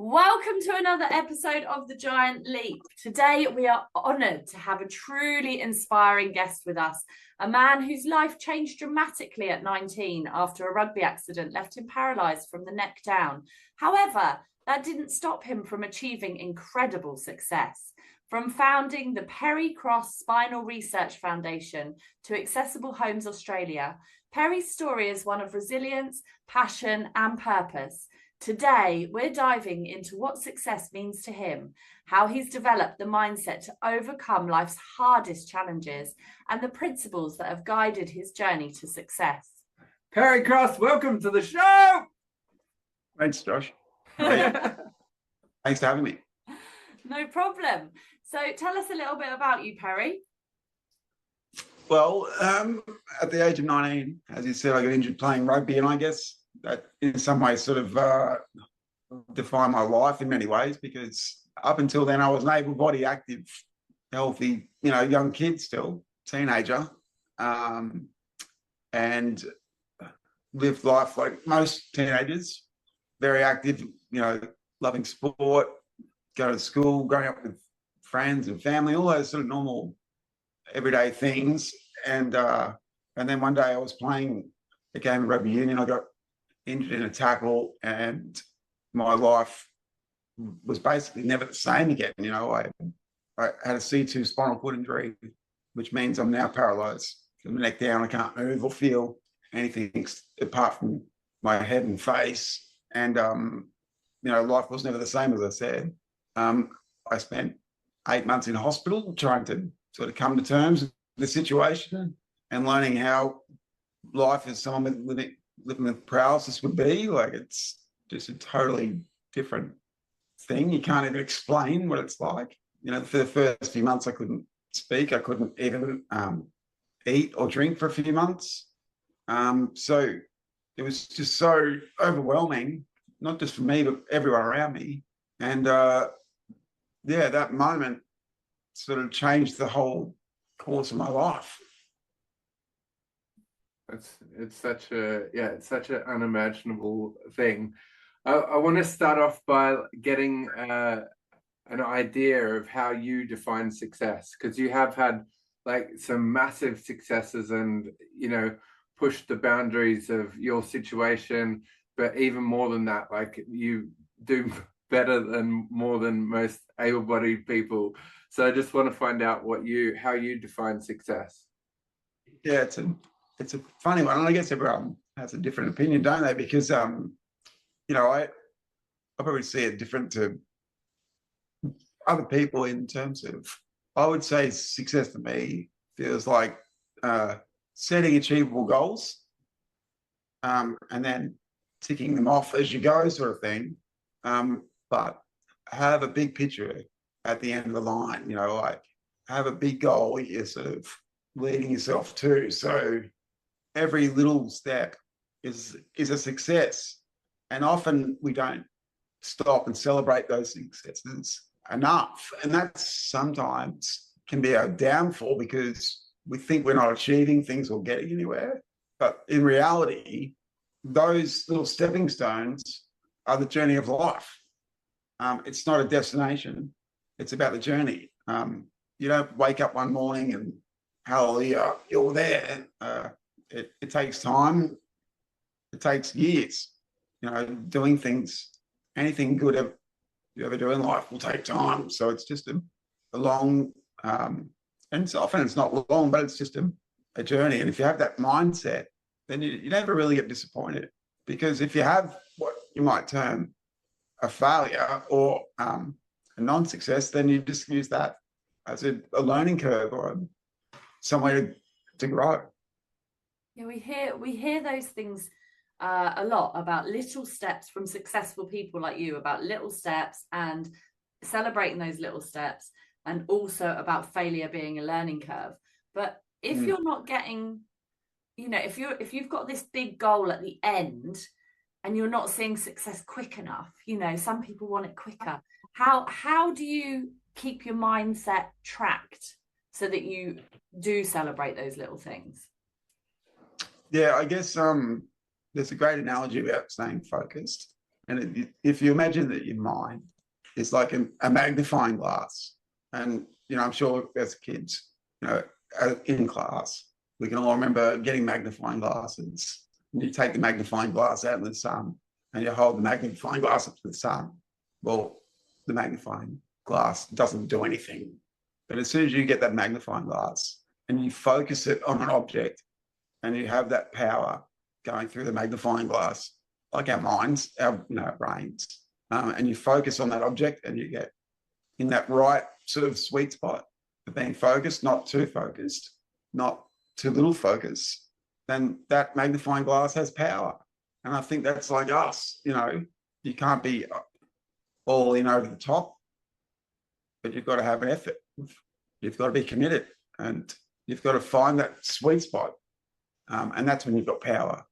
Welcome to another episode of The Giant Leap. Today, we are honoured to have a truly inspiring guest with us, a man whose life changed dramatically at 19 after a rugby accident left him paralysed from the neck down. However, that didn't stop him from achieving incredible success. From founding the Perry Cross Spinal Research Foundation to Accessible Homes Australia, Perry's story is one of resilience, passion, and purpose. Today, we're diving into what success means to him, how he's developed the mindset to overcome life's hardest challenges, and the principles that have guided his journey to success. Perry Cross, welcome to the show. Thanks, Josh. Thanks for having me. No problem. So tell us a little bit about you, Perry. Well, at the age of 19, as you said, I got injured playing rugby, and I guess that in some ways sort of defined my life in many ways, because up until then I was an able-bodied, active, healthy, young kid still, teenager, and lived life like most teenagers, very active, loving sport, going to school, growing up with friends and family, all those sort of normal everyday things. And then one day I was playing a game of rugby union. I got injured in a tackle, and my life was basically never the same again. I had a C2 spinal cord injury, which means I'm now paralysed from the neck down. I can't move or feel anything apart from my head and face. And life was never the same, as I said. I spent 8 months in hospital trying to sort of come to terms with the situation and learning how life as someone living with paralysis would be. Like, it's just a totally different thing. You can't even explain what it's like. For the first few months, I couldn't speak. I couldn't even eat or drink for a few months. So it was just so overwhelming, not just for me, but everyone around me. And that moment sort of changed the whole course of my life. It's such an unimaginable thing. I want to start off by getting an idea of how you define success, because you have had like some massive successes and pushed the boundaries of your situation, but even more than that, like you do better than more than most able-bodied people. So I just want to find out how you define success. Yeah, it's a funny one, and I guess everyone has a different opinion, don't they? Because I probably see it different to other people in terms of, I would say success for me feels like setting achievable goals, and then ticking them off as you go, sort of thing. But have a big picture at the end of the line, like have a big goal you're sort of leading yourself to. So every little step is a success. And often we don't stop and celebrate those successes enough. And that sometimes can be a downfall, because we think we're not achieving things or getting anywhere. But in reality, those little stepping stones are the journey of life. It's not a destination. It's about the journey. You don't wake up one morning and hallelujah, you're there. It takes time. It takes years. Doing things, anything good you ever do in life will take time. So it's just a long, and it's not long, but it's just a journey. And if you have that mindset, then you never really get disappointed. Because if you have what you might term a failure or a non-success, then you just use that as a learning curve or somewhere to grow. Yeah, we hear those things a lot about little steps from successful people like you, about little steps and celebrating those little steps, and also about failure being a learning curve. But if you're not getting, if you've got this big goal at the end and you're not seeing success quick enough, some people want it quicker. How do you keep your mindset tracked so that you do celebrate those little things? Yeah, I guess there's a great analogy about staying focused. And if you imagine that your mind is like a magnifying glass, and I'm sure as kids, in class, we can all remember getting magnifying glasses. And you take the magnifying glass out in the sun, and you hold the magnifying glass up to the sun. Well, the magnifying glass doesn't do anything. But as soon as you get that magnifying glass and you focus it on an object, and you have that power going through the magnifying glass, like our minds, our brains, and you focus on that object, and you get in that right sort of sweet spot of being focused, not too focused, not too little focus, then that magnifying glass has power. And I think that's like us, you can't be all in over the top, but you've got to have an effort. You've got to be committed, and you've got to find that sweet spot. And that's when you've got power.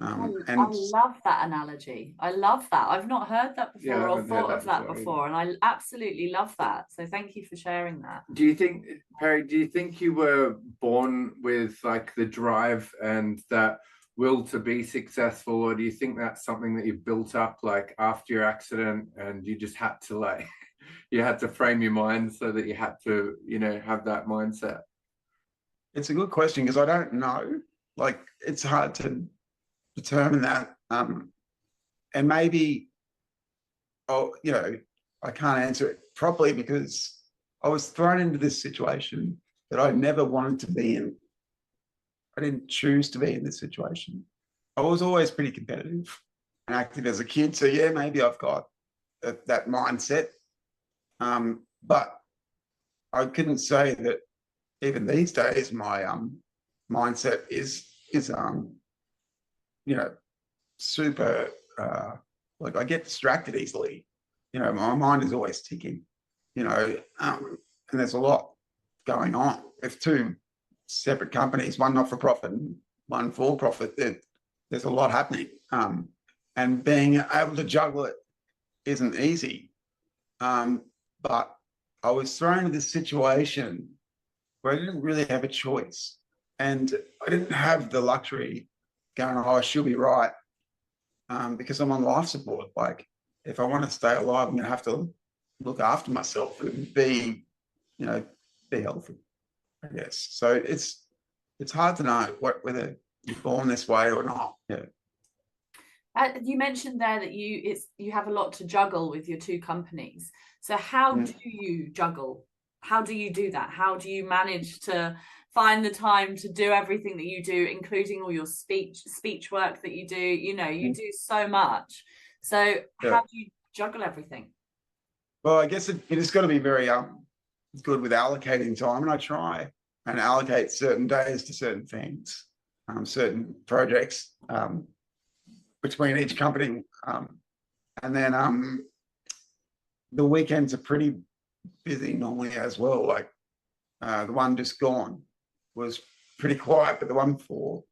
I love that analogy. I love that. I've not heard that before or thought of that before, and I absolutely love that. So thank you for sharing that. Do you think, Perry, you were born with like the drive and that will to be successful, or do you think that's something that you've built up like after your accident and you just had to you had to frame your mind so that you had to, have that mindset? It's a good question, because I don't know. Like, it's hard to determine that. And maybe, I can't answer it properly because I was thrown into this situation that I never wanted to be in. I didn't choose to be in this situation. I was always pretty competitive and active as a kid. So yeah, maybe I've got that mindset. But I couldn't say that even these days my mindset is super, like I get distracted easily. My mind is always ticking, and there's a lot going on. With two separate companies, one not for profit and one for profit, there's a lot happening. And being able to juggle it isn't easy. But I was thrown into this situation where I didn't really have a choice. And I didn't have the luxury going, oh, I should be right, because I'm on life support. Like, if I want to stay alive, I'm going to have to look after myself and be healthy, I guess. So it's hard to know whether you're born this way or not. Yeah. You mentioned there that you have a lot to juggle with your two companies. So how do you juggle? How do you do that? How do you manage to find the time to do everything that you do, including all your speech work that you do? You do so much. So how do you juggle everything? Well, I guess it has got to be very good with allocating time, and I try and allocate certain days to certain things, certain projects between each company, and then the weekends are pretty busy normally as well. Like the one just gone was pretty quiet, but the one before,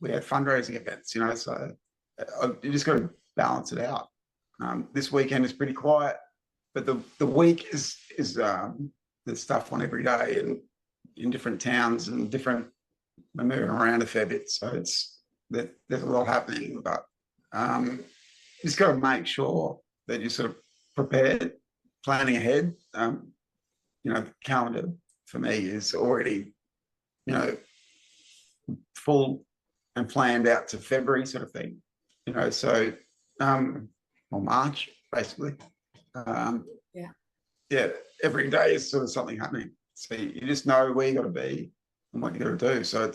we had fundraising events, so you just got to balance it out. This weekend is pretty quiet, but the week is there's stuff on every day and in different towns and we're moving around a fair bit, so there's a lot happening. But you just got to make sure that you're sort of prepared, planning ahead. The calendar for me is already full and planned out to February sort of thing, so or March basically. Every day is sort of something happening, so you just know where you got to be and what you got to do. So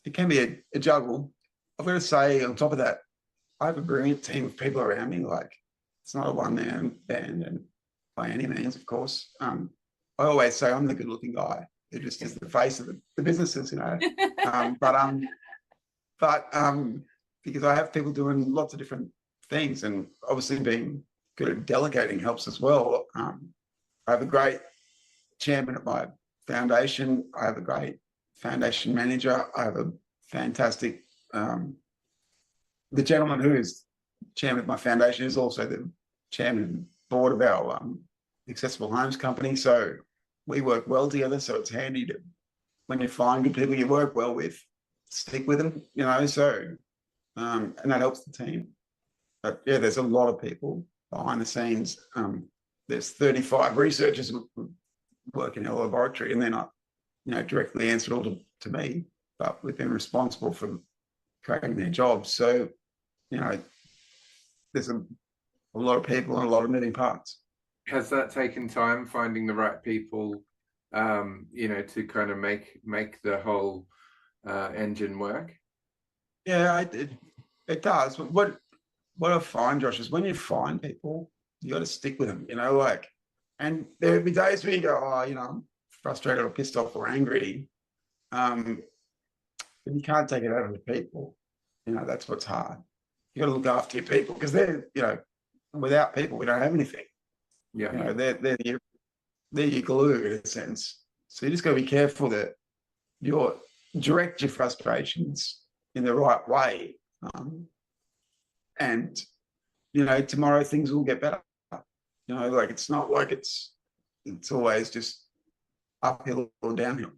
it can be a juggle. I've got to say, on top of that, I have a brilliant team of people around me. Like, it's not a one-man band, and by any means, of course. I always say I'm the good-looking guy. It just is the face of the businesses, but because I have people doing lots of different things, and obviously being good at delegating helps as well. I have a great chairman at my foundation. I have a great foundation manager. I have a fantastic, the gentleman who is chairman of my foundation is also the chairman of the board of our accessible homes company. So we work well together. So it's handy to, when you find good people you work well with, stick with them, so, and that helps the team. But yeah, there's a lot of people behind the scenes. There's 35 researchers who work in a laboratory, and they're not, directly answerable to me, but we've been responsible for creating their jobs. So, there's a lot of people and a lot of moving parts. Has that taken time finding the right people, to kind of make the whole engine work? Yeah, it does. But what I find, Josh, is when you find people, you got to stick with them, and there'll be days where you go, I'm frustrated or pissed off or angry. But you can't take it out of the people. That's what's hard. You got to look after your people, because they're, without people, we don't have anything. Yeah. They're your glue in a sense. So you just got to be careful that you direct your frustrations in the right way. And, tomorrow things will get better. It's not like it's always just uphill or downhill.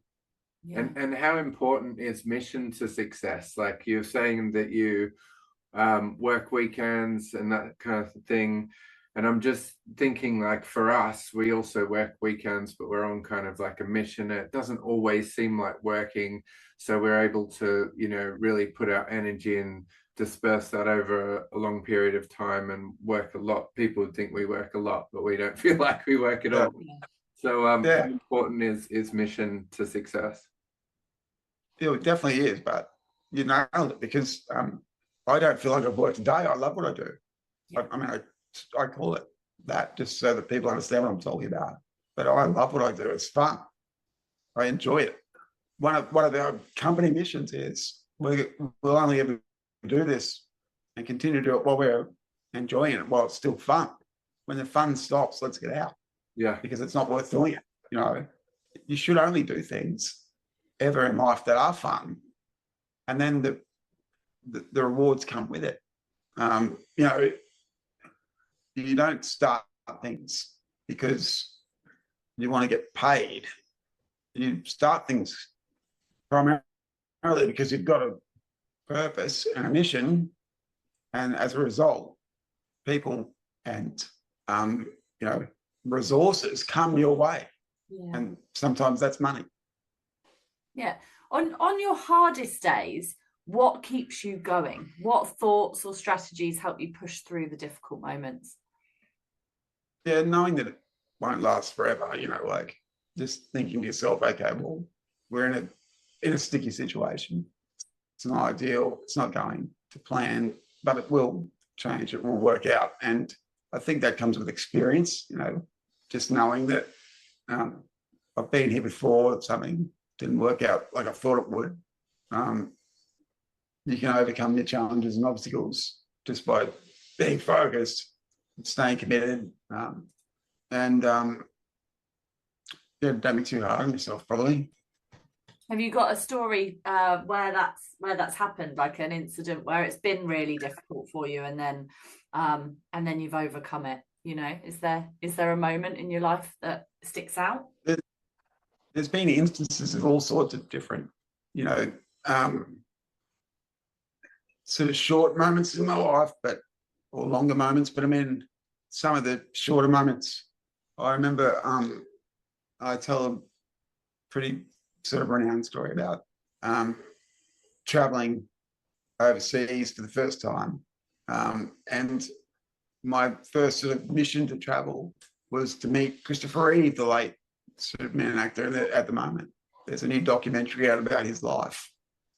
Yeah. And how important is mission to success? Like you're saying that you work weekends and that kind of thing. And I'm just thinking, like, for us, we also work weekends, but we're on kind of like a mission. It doesn't always seem like working. So we're able to, really put our energy and disperse that over a long period of time and work a lot. People would think we work a lot, but we don't feel like we work at all. So how important is mission to success? It definitely is, but you nailed it, because I don't feel like I've worked a day. I love what I do. Yeah. I call it that just so that people understand what I'm talking about. But I love what I do. It's fun. I enjoy it. One of our company missions is we'll only ever do this and continue to do it while we're enjoying it, while it's still fun. When the fun stops, let's get out. Yeah. Because it's not worth doing it. You should only do things ever in life that are fun, and then the rewards come with it. You don't start things because you want to get paid. You start things primarily because you've got a purpose and a mission, and as a result, people and resources come your way. Yeah. And sometimes that's money. Yeah. On your hardest days, what keeps you going? What thoughts or strategies help you push through the difficult moments? Yeah, knowing that it won't last forever, like just thinking to yourself, okay, well, we're in a sticky situation. It's not ideal. It's not going to plan, but it will change. It will work out. And I think that comes with experience, just knowing that I've been here before, something didn't work out like I thought it would. You can overcome your challenges and obstacles just by being focused, staying committed, and don't be too hard on yourself, probably. Have you got a story where that's happened, like an incident where it's been really difficult for you, and then you've overcome it? Is there a moment in your life that sticks out? There's been instances of all sorts of different, sort of short moments in my life, or longer moments. But I mean, some of the shorter moments, I remember. I tell a pretty sort of renowned story about traveling overseas for the first time, and my first sort of mission to travel was to meet Christopher Reeve, the late sort of man actor at the moment. There's a new documentary out about his life.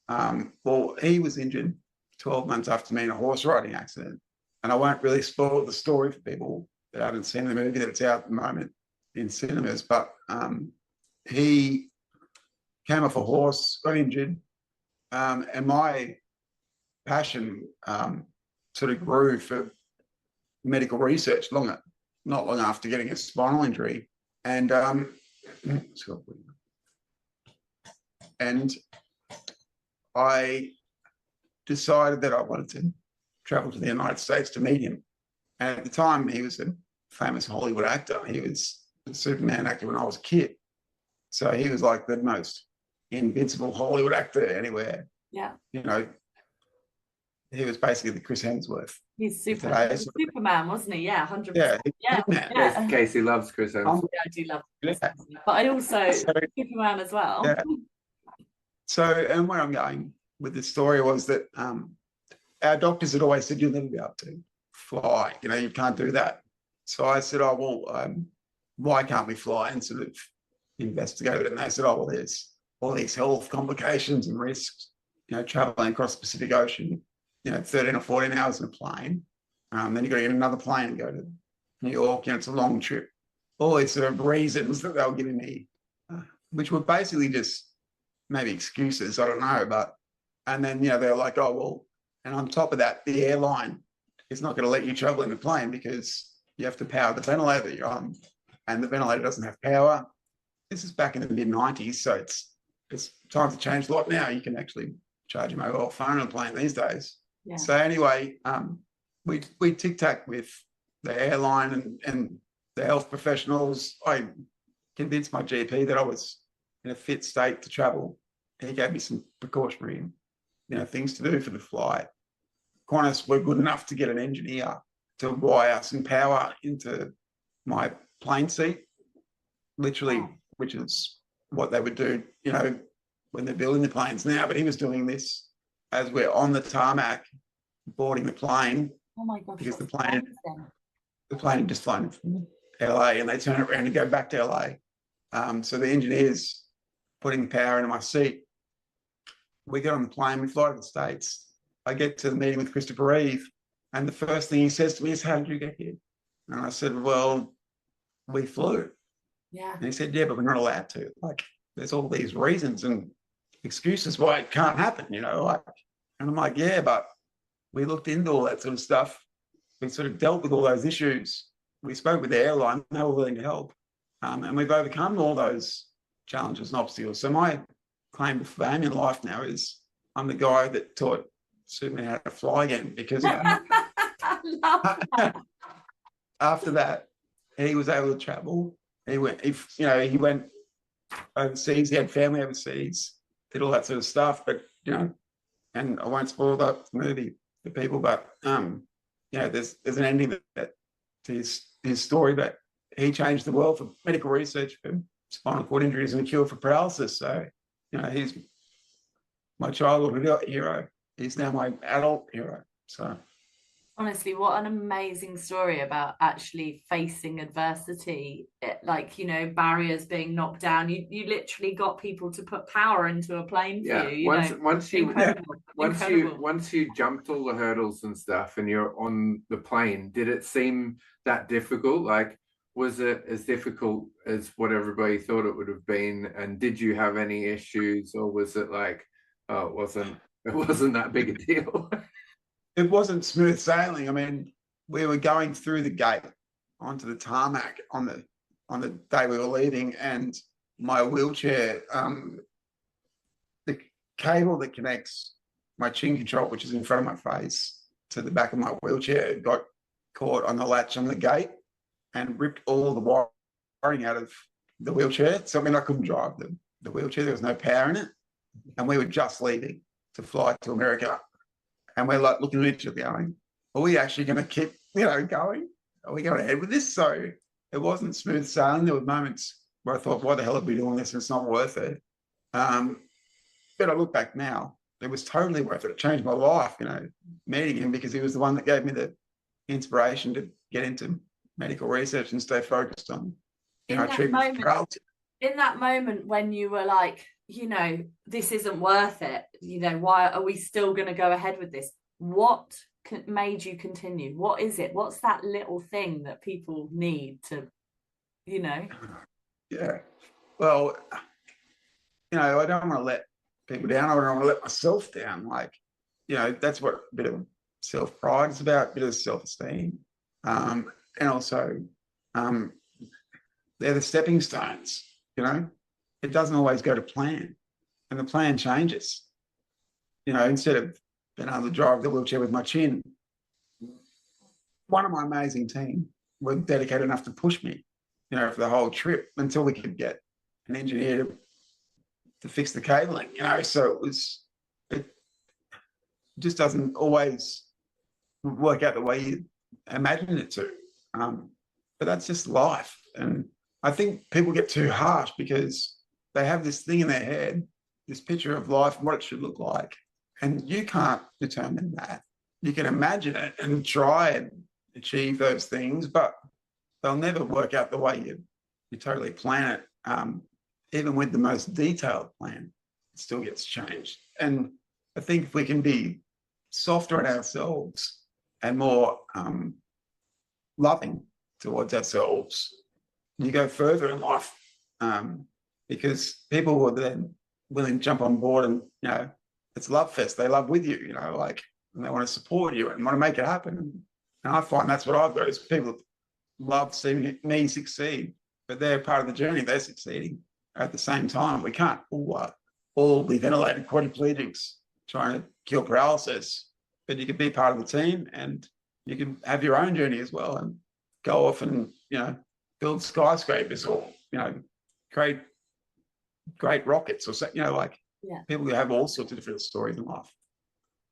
Well, he was injured 12 months after me in a horse riding accident. And I won't really spoil the story for people that haven't seen the movie that's out at the moment in cinemas, but he came off a horse, got injured, and my passion sort of grew for medical research not long after getting a spinal injury. And I decided that I wanted to travel to the United States to meet him. And at the time, he was a famous Hollywood actor. He was a Superman actor when I was a kid. So he was like the most invincible Hollywood actor anywhere. Yeah. he was basically the Chris Hemsworth. He's super. Today, He was so- Superman, wasn't he? Yeah, 100%. Yeah, Yeah, Superman. yeah. Casey loves Chris Hemsworth. Yeah, I do love Yeah. Chris Hemsworth, but I also So- Superman as well. Yeah. So, and where I'm going with this story was that our doctors had always said, you'll never be able to fly, you know, you can't do that. So I said, oh, well, why can't we fly? And sort of investigated it. And they said, oh, well, there's all these health complications and risks, you know, traveling across the Pacific Ocean, you know, 13 or 14 hours in a plane. Then you've got to get another plane and go to New York, you know, it's a long trip. All these sort of reasons that they were giving me, which were basically just maybe excuses, I don't know, but, and then, you know, they're like, oh, well, and on top of that, the airline is not going to let you travel in the plane because you have to power the ventilator that you're on, and the ventilator doesn't have power. This is back in the mid-90s, so it's time to change a lot now. You can actually charge your mobile phone on a plane these days. Yeah. So anyway, we tic-tac with the airline and the health professionals. I convinced my GP that I was in a fit state to travel. He gave me some precautionary, you know, things to do for the flight. Qantas were good enough to get an engineer to wire some power into my plane seat, literally, which is what they would do, you know, when they're building the planes now. But he was doing this as we're on the tarmac boarding the plane. Oh my gosh! Because the plane had just flown from LA, and they turn it around and go back to LA. So the engineer's putting power into my seat. We get on the plane, we fly to the States. I get to the meeting with Christopher Reeve, and the first thing he says to me is, how did you get here? And I said, well, we flew. Yeah. And he said, yeah, but we're not allowed to. Like, there's all these reasons and excuses why it can't happen, you know. Like, and I'm like, yeah, but we looked into all that sort of stuff. We sort of dealt with all those issues. We spoke with the airline, they were willing to help. And we've overcome all those challenges and obstacles. So my claim to fame in life now is I'm the guy that taught Superman how to fly again, because I love that. after that, he was able to travel. He went overseas. He had family overseas, did all that sort of stuff. But, you know, and I won't spoil the movie for people, but you know, there's an ending to his story, that he changed the world for medical research for spinal cord injuries and a cure for paralysis. So, you know, he's my childhood hero. He's now my adult hero. So honestly, what an amazing story about actually facing adversity, like, you know, barriers being knocked down. You literally got people to put power into a plane for you. Once you jumped all the hurdles and stuff and you're on the plane, did it seem that difficult? Like, was it as difficult as what everybody thought it would have been? And did you have any issues, or was it like, oh, it wasn't that big a deal? It wasn't smooth sailing. I mean, we were going through the gate onto the tarmac on the day we were leaving, and my wheelchair, the cable that connects my chin control, which is in front of my face, to the back of my wheelchair, got caught on the latch on the gate and ripped all the wiring out of the wheelchair. So I mean, I couldn't drive the wheelchair. There was no power in it, and we were just leaving to fly to America. And we're like looking at each other going, are we actually going to keep, you know, going? Are we going ahead with this? So it wasn't smooth sailing. There were moments where I thought, why the hell are we doing this? It's not worth it. But I look back now, it was totally worth it. It changed my life, you know, meeting him, because he was the one that gave me the inspiration to get into medical research and stay focused on, you know, treatment for paralysis. In that moment when you were like, you know, this isn't worth it, you know, why are we still going to go ahead with this? What made you continue? What is it? What's that little thing that people need to, you know? Yeah. Well, you know, I don't want to let people down. I don't want to let myself down. Like, you know, that's what a bit of self-pride is about, a bit of self-esteem. And also, they're the stepping stones, you know? It doesn't always go to plan, and the plan changes. You know, instead of being able to drive the wheelchair with my chin, one of my amazing team were dedicated enough to push me, you know, for the whole trip until we could get an engineer to fix the cabling, you know. So just doesn't always work out the way you imagine it to. But that's just life. And I think people get too harsh because they have this thing in their head, this picture of life and what it should look like. And you can't determine that. You can imagine it and try and achieve those things, but they'll never work out the way you totally plan it. Even with the most detailed plan, it still gets changed. And I think if we can be softer on ourselves and more loving towards ourselves, you go further in life, because people will then willing to jump on board and, it's love fest. They love with you, like, and they want to support you and want to make it happen. And I find that's what I've got is people love seeing me succeed, but they're part of the journey. They're succeeding at the same time. We can't all be ventilated quadriplegics trying to kill paralysis, but you can be part of the team and you can have your own journey as well and go off and, build skyscrapers or, create great rockets or, people who have all sorts of different stories in life.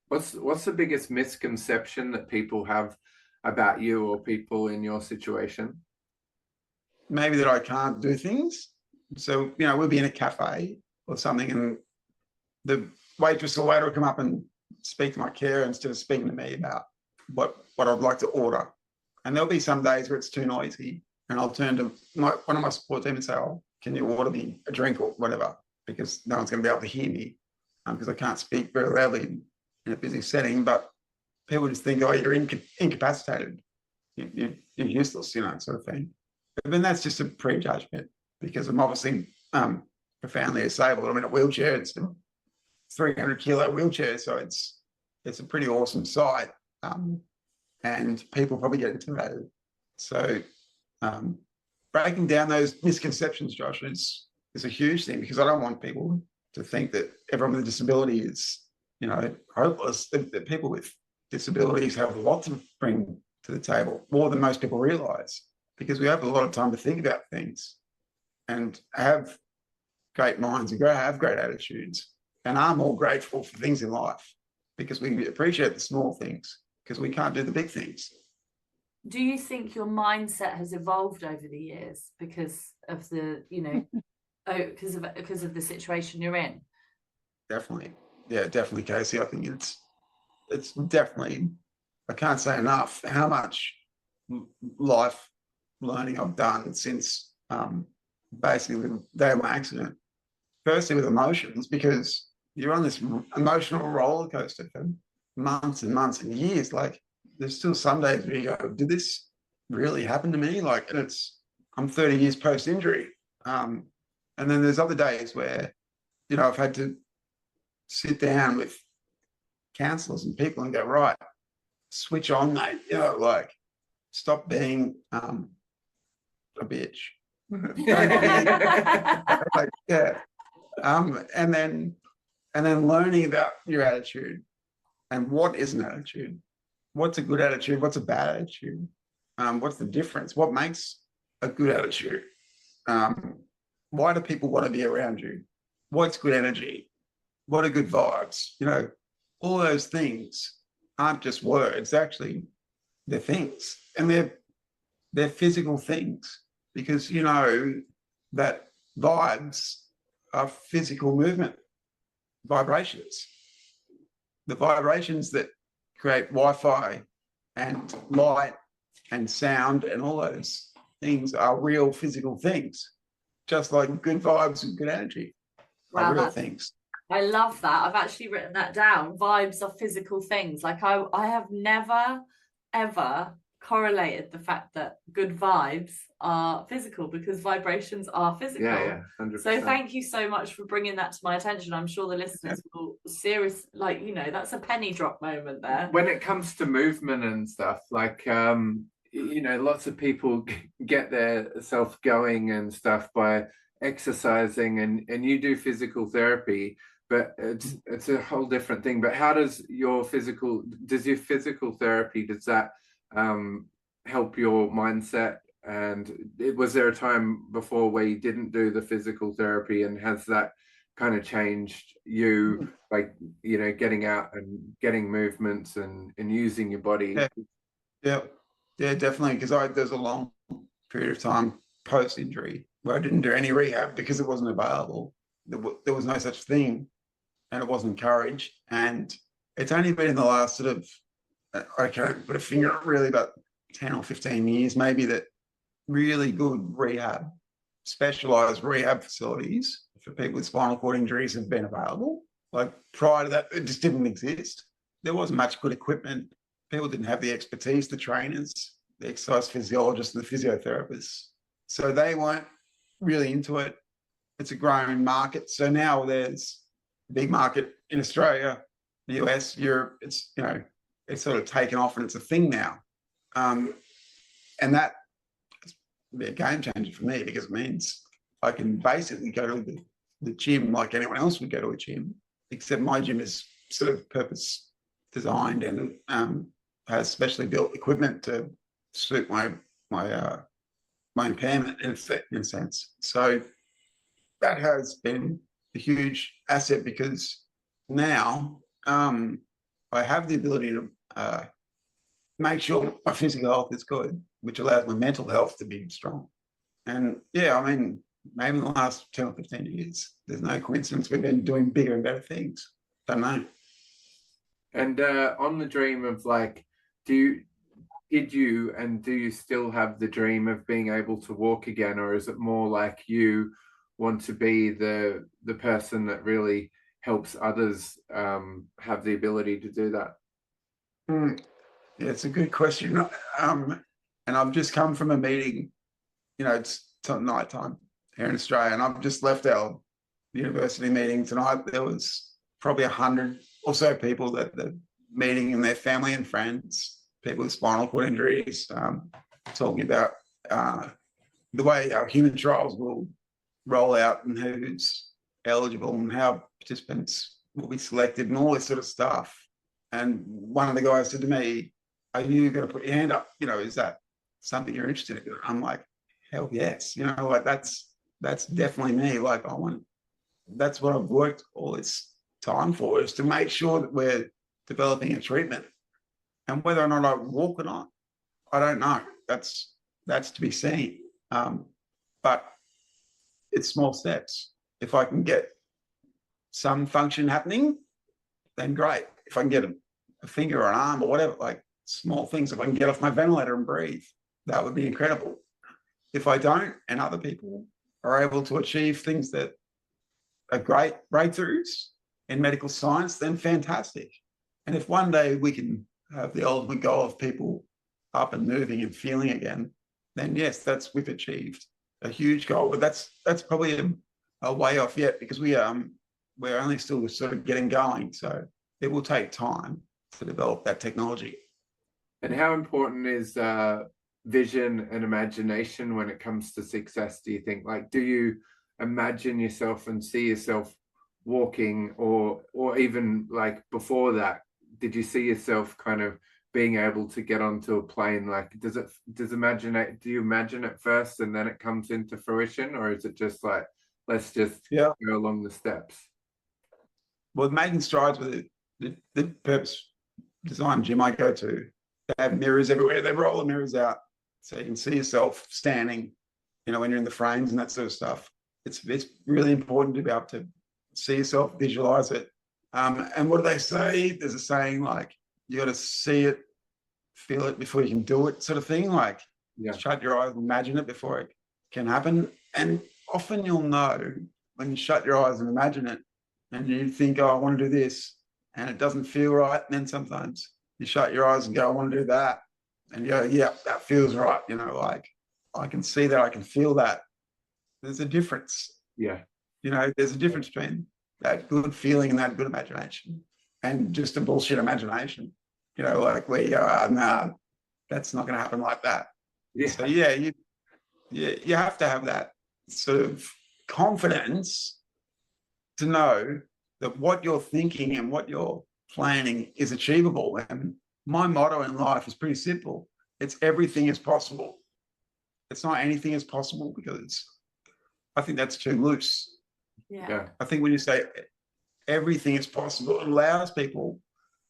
What's the biggest misconception that people have about you or people in your situation? Maybe that I can't do things. So, we'll be in a cafe or something and the waitress or waiter will come up and speak to my carer instead of speaking to me about what I'd like to order. And there'll be some days where it's too noisy and I'll turn to one of my support team and say, oh, can you order me a drink or whatever? Because no one's going to be able to hear me because I can't speak very loudly in a busy setting. But people just think, oh, you're incapacitated. You're useless, sort of thing. But then that's just a prejudgment because I'm obviously profoundly disabled. I'm in a wheelchair. It's a 300-kilo wheelchair. So it's a pretty awesome sight. And people probably get intimidated. So breaking down those misconceptions, Josh, is a huge thing because I don't want people to think that everyone with a disability is, hopeless. That people with disabilities have a lot to bring to the table, more than most people realise, because we have a lot of time to think about things and have great minds and have great attitudes and are more grateful for things in life because we appreciate the small things because we can't do the big things. Do you think your mindset has evolved over the years because of the, because of the situation you're in? Definitely. Yeah, definitely, Casey. I think it's definitely, I can't say enough how much life learning I've done since basically the day of my accident. Firstly with emotions, because you're on this emotional roller coaster for months and months and years. Like there's still some days where you go, did this really happen to me? Like, and I'm 30 years post-injury. And then there's other days where, I've had to sit down with counsellors and people and go, right, switch on, mate. Like stop being a bitch. Like, yeah. And then learning about your attitude and what is an attitude. What's a good attitude? What's a bad attitude? What's the difference? What makes a good attitude? Why do people want to be around you? What's good energy? What are good vibes? All those things aren't just words. Actually, they're things, and they're physical things because that vibes are physical movement, vibrations. The vibrations that create Wi-Fi and light and sound and all those things are real physical things, just like good vibes and good energy are real things. I love that. I've actually written that down. Vibes are physical things. Like I have never, ever correlated the fact that good vibes are physical because vibrations are physical. Yeah, 100%. So thank you so much for bringing that to my attention. I'm sure the listeners will that's a penny drop moment there. When it comes to movement and stuff, like lots of people get their self going and stuff by exercising, and you do physical therapy, but it's a whole different thing. But how does your physical therapy, does that help your mindset? And was there a time before where you didn't do the physical therapy, and has that kind of changed you, like, you know, getting out and getting movements and using your body? Yeah, definitely. Because there's a long period of time post injury where I didn't do any rehab because it wasn't available. There was no such thing, and it wasn't encouraged. And it's only been in the last sort of, I can't put a finger on, really, about 10 or 15 years maybe, that really good rehab, specialized rehab facilities for people with spinal cord injuries have been available. Like prior to that, it just didn't exist. There wasn't much good equipment. People didn't have the expertise, the trainers, the exercise physiologists, and the physiotherapists. So they weren't really into it. It's a growing market. So now there's a big market in Australia, the US, Europe. It's, you know, it's sort of taken off and it's a thing now. And that be a game changer for me, because it means I can basically go to the gym like anyone else would go to a gym, except my gym is sort of purpose designed and has specially built equipment to suit my impairment in a sense. So that has been a huge asset, because now I have the ability to make sure my physical health is good, which allows my mental health to be strong. And yeah, I mean, maybe in the last 10 or 15 years, there's no coincidence we've been doing bigger and better things. Don't know. And on the dream of, like, did you and do you still have the dream of being able to walk again, or is it more like you want to be the person that really helps others have the ability to do that? Yeah, it's a good question. And I've just come from a meeting, you know, it's night time here in Australia, and I've just left our university meeting tonight. There was probably 100 or so people at the meeting, and their family and friends, people with spinal cord injuries, talking about the way our human trials will roll out and who's eligible and how participants will be selected and all this sort of stuff. And one of the guys said to me, "Are you going to put your hand up? You know, is that something you're interested in?" I'm like, "Hell yes." You know, like that's definitely me. Like that's what I've worked all this time for, is to make sure that we're developing a treatment. And whether or not I walk or not, I don't know. That's to be seen. But it's small steps. If I can get some function happening, then great. If I can get a finger or an arm or whatever, like small things, if I can get off my ventilator and breathe, that would be incredible. If I don't, and other people are able to achieve things that are great breakthroughs in medical science, then fantastic. And if one day we can have the ultimate goal of people up and moving and feeling again, then yes, we've achieved a huge goal. But that's probably a way off yet, because we're only still sort of getting going. So it will take time to develop that technology. And how important is vision and imagination when it comes to success, do you think? Like, do you imagine yourself and see yourself walking, or even like before that, did you see yourself kind of being able to get onto a plane? Like, do you imagine it first and then it comes into fruition, or is it just like, let's just go along the steps? Well, making strides with the purpose design gym I go to, they have mirrors everywhere. They roll the mirrors out so you can see yourself standing, you know, when you're in the frames and that sort of stuff. It's really important to be able to see yourself, visualize it. And what do they say? There's a saying like, you got to see it, feel it before you can do it, sort of thing. Like, shut your eyes and imagine it before it can happen. And often you'll know when you shut your eyes and imagine it, and you think, "Oh, I want to do this," and it doesn't feel right. And then sometimes you shut your eyes and go, "I want to do that," and you go, "Yeah, that feels right." You know, like, I can see that, I can feel that. There's a difference. Yeah. You know, there's a difference between that good feeling and that good imagination, and just a bullshit imagination. You know, like where you go, "Nah, that's not going to happen like that." Yeah. So yeah, you have to have that sort of confidence to know that what you're thinking and what you're planning is achievable. And my motto in life is pretty simple. It's everything is possible. It's not anything is possible, because I think that's too loose. Yeah. I think when you say everything is possible, it allows people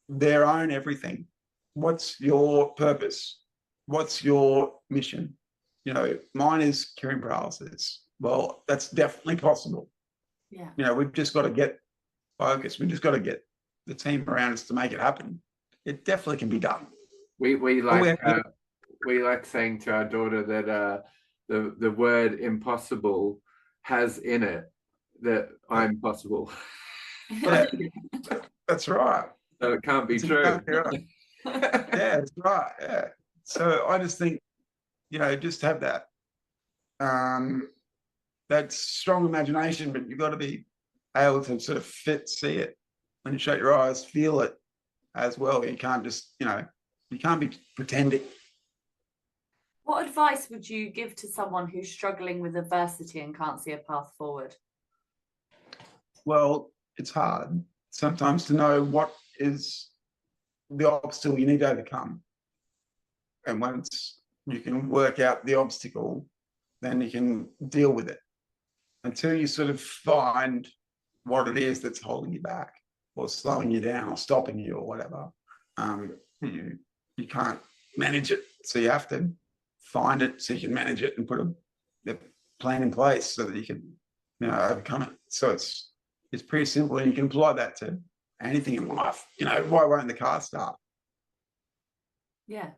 their own everything. What's your purpose? What's your mission? You know, mine is curing paralysis. Well, that's definitely possible. Yeah. You know, we've just got to get focused. We've just got to get the team around us to make it happen. It definitely can be done. We like saying to our daughter that the word impossible has in it that I'm possible. Yeah, that's right. So it can't be It's true. exactly right. Yeah, that's right. Yeah. So I just think, you know, just have that strong imagination, but you've got to be able to sort of see it when you shut your eyes, feel it as well. You can't just, you know, you can't be pretending. What advice would you give to someone who's struggling with adversity and can't see a path forward? Well, it's hard sometimes to know what is the obstacle you need to overcome. And once you can work out the obstacle, then you can deal with it. Until you sort of find what it is that's holding you back or slowing you down or stopping you or whatever, you can't manage it. So you have to find it so you can manage it and put a plan in place so that you can, you know, overcome it. So it's pretty simple, and you can apply that to anything in life. You know, why won't the car start? Yeah.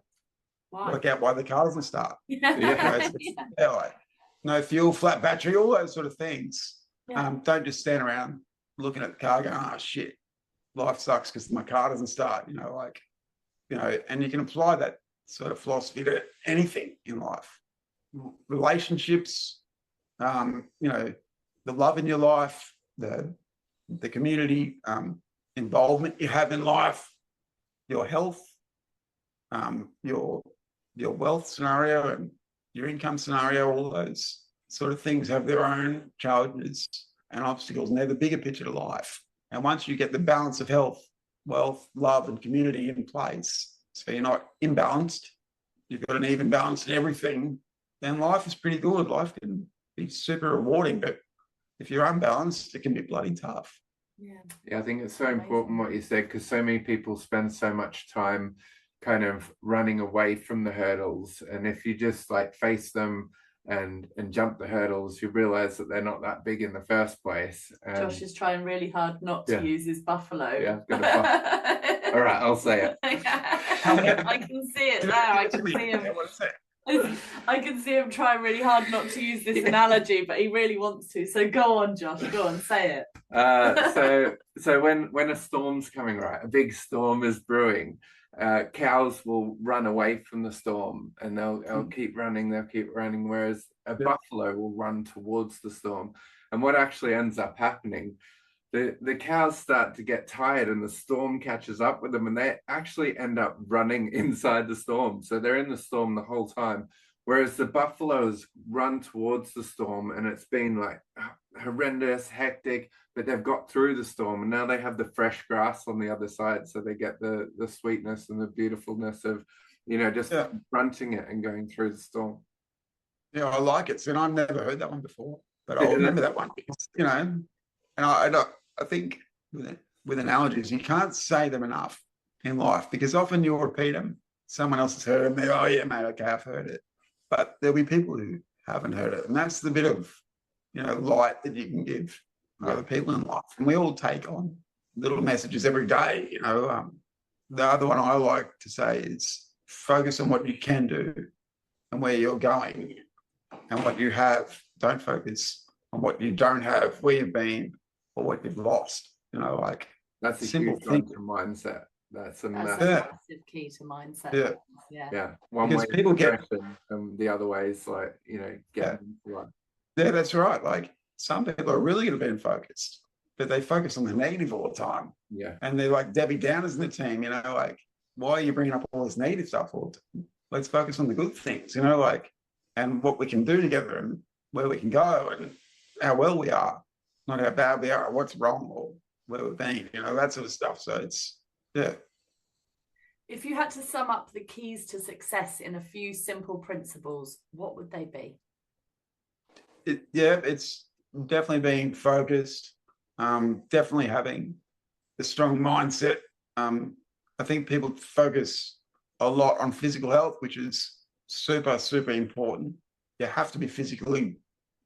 Why? Work out why the car doesn't start. Yeah. Like, no fuel, flat battery, all those sort of things. Yeah. Don't just stand around looking at the car going, oh shit, life sucks because my car doesn't start. You know, like, you know, and you can apply that sort of philosophy to anything in life. Relationships, you know, the love in your life, the community involvement you have in life, your health, your wealth scenario and your income scenario, all those sort of things have their own challenges and obstacles, and they're the bigger picture to life. And once you get the balance of health, wealth, love, and community in place, so you're not imbalanced, you've got an even balance in everything, then life is pretty good. Life can be super rewarding, but if you're unbalanced, it can be bloody tough. Yeah, I think it's so important what you said, because so many people spend so much time kind of running away from the hurdles, and if you just like face them and jump the hurdles, you realize that they're not that big in the first place. Josh is trying really hard not to use his buffalo. Yeah, all right, I'll say it. I can see it now. I can see him. I can see him trying really hard not to use this analogy, but he really wants to. So go on, Josh. Go on, say it. So when a storm's coming, right, a big storm is brewing, cows will run away from the storm, and they'll keep running, whereas a buffalo will run towards the storm. And what actually ends up happening, the cows start to get tired and the storm catches up with them, and they actually end up running inside the storm. So they're in the storm the whole time. Whereas the buffaloes run towards the storm, and it's been like horrendous, hectic, but they've got through the storm, and now they have the fresh grass on the other side. So they get the sweetness and the beautifulness of, you know, just confronting it and going through the storm. Yeah, I like it. And I've never heard that one before, but I'll remember that one. You know, and I think with analogies, you can't say them enough in life, because often you'll repeat them. Someone else has heard them. They're, oh yeah, mate, okay, I've heard it. But there'll be people who haven't heard it, and that's the bit of, you know, light that you can give other people in life. And we all take on little messages every day. You know, the other one I like to say is focus on what you can do and where you're going, and what you have. Don't focus on what you don't have, where you've been, or what you've lost. You know, like that's a huge mindset. That's a massive key to mindset. Yeah. One because way people get, and the other way is like, you know, getting right. Yeah, that's right. Like some people are really good at being focused, but they focus on the negative all the time. Yeah. And they're like Debbie Downers in the team, you know, like, why are you bringing up all this negative stuff all the time? Let's focus on the good things, you know, like, and what we can do together and where we can go and how well we are, not how bad we are, or what's wrong or where we've been, you know, that sort of stuff. So it's, yeah. If you had to sum up the keys to success in a few simple principles, what would they be? It's definitely being focused, definitely having a strong mindset. I think people focus a lot on physical health, which is super, super important. You have to be physically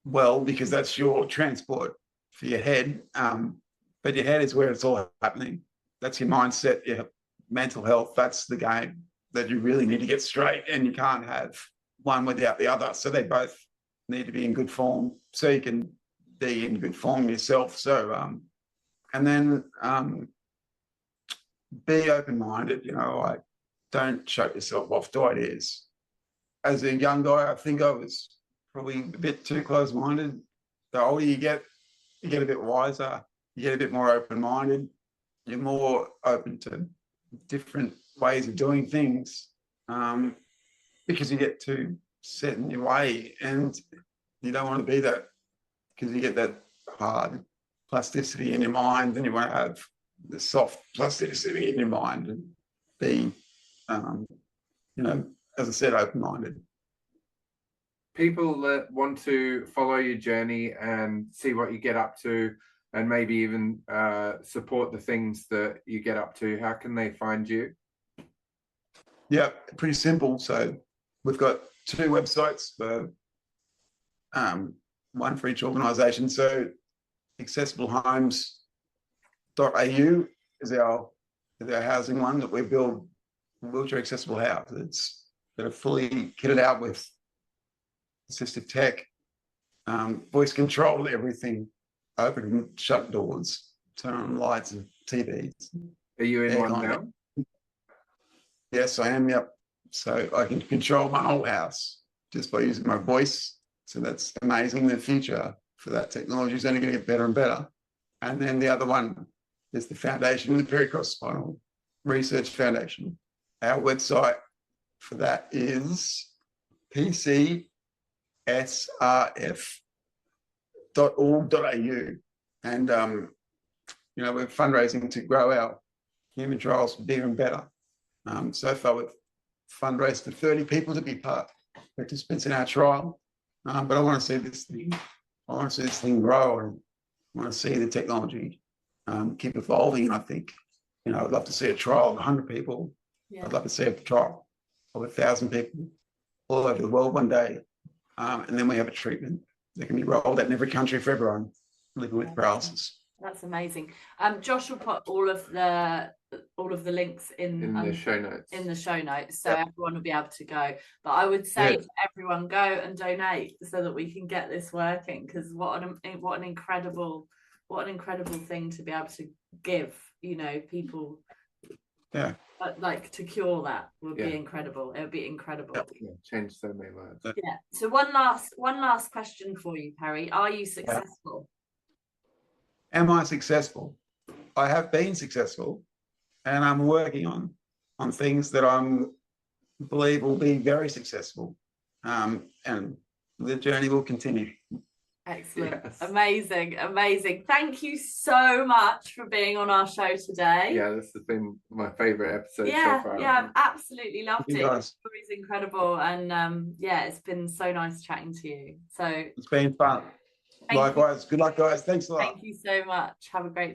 well because that's your transport for your head. But your head is where it's all happening. That's your mindset, your mental health. That's the game that you really need to get straight, and you can't have one without the other. So they both need to be in good form so you can be in good form yourself. So, and then be open-minded, like don't shut yourself off to ideas. As a young guy, I think I was probably a bit too close-minded. The older you get a bit wiser, you get a bit more open-minded, you're more open to different ways of doing things, because you get too set in your way, and you don't want to be that, because you get that hard plasticity in your mind, and you want to have the soft plasticity in your mind and be, as I said, open-minded. People that want to follow your journey and see what you get up to, and maybe even support the things that you get up to, how can they find you? Yeah, pretty simple. So we've got 2 websites, for one for each organisation. So accessiblehomes.au is our housing one that we build, wheelchair accessible houses that are fully kitted out with assistive tech, voice control, everything, open and shut doors, turn on lights and TVs. Are you in one now? Yes, I am. Yep. So I can control my whole house just by using my voice. So that's amazing. The future for that technology is only going to get better and better. And then the other one is the foundation, the Pericross-Spinal Research Foundation. Our website for that is pcsrf.org.au. And, we're fundraising to grow our human trials bigger and better. So far, we've fundraised for 30 people to be participants in our trial. But I want to see this thing grow, and I want to see the technology keep evolving. And I think, I'd love to see a trial of 100 people. Yeah. I'd love to see a trial of 1,000 people all over the world one day. And then we have a treatment that can be rolled out in every country for everyone living with paralysis. That's amazing. Josh will put all of the links in the show notes. So everyone will be able to go. But I would say to everyone, go and donate so that we can get this working. Because what an incredible thing to be able to give. People. Yeah. Like to cure that would be incredible. It would be incredible. Yeah, change so many lives. Yeah. So one last question for you, Perry. Are you successful? Am I successful? I have been successful, and I'm working on things that I believe will be very successful. And the journey will continue. Excellent. Yes. Amazing. Thank you so much for being on our show today. Yeah, this has been my favorite episode so far. Yeah, I've absolutely loved it. Your story's incredible, and it's been so nice chatting to you. So it's been fun. Likewise. Good luck, guys. Thanks a lot. Thank you so much. Have a great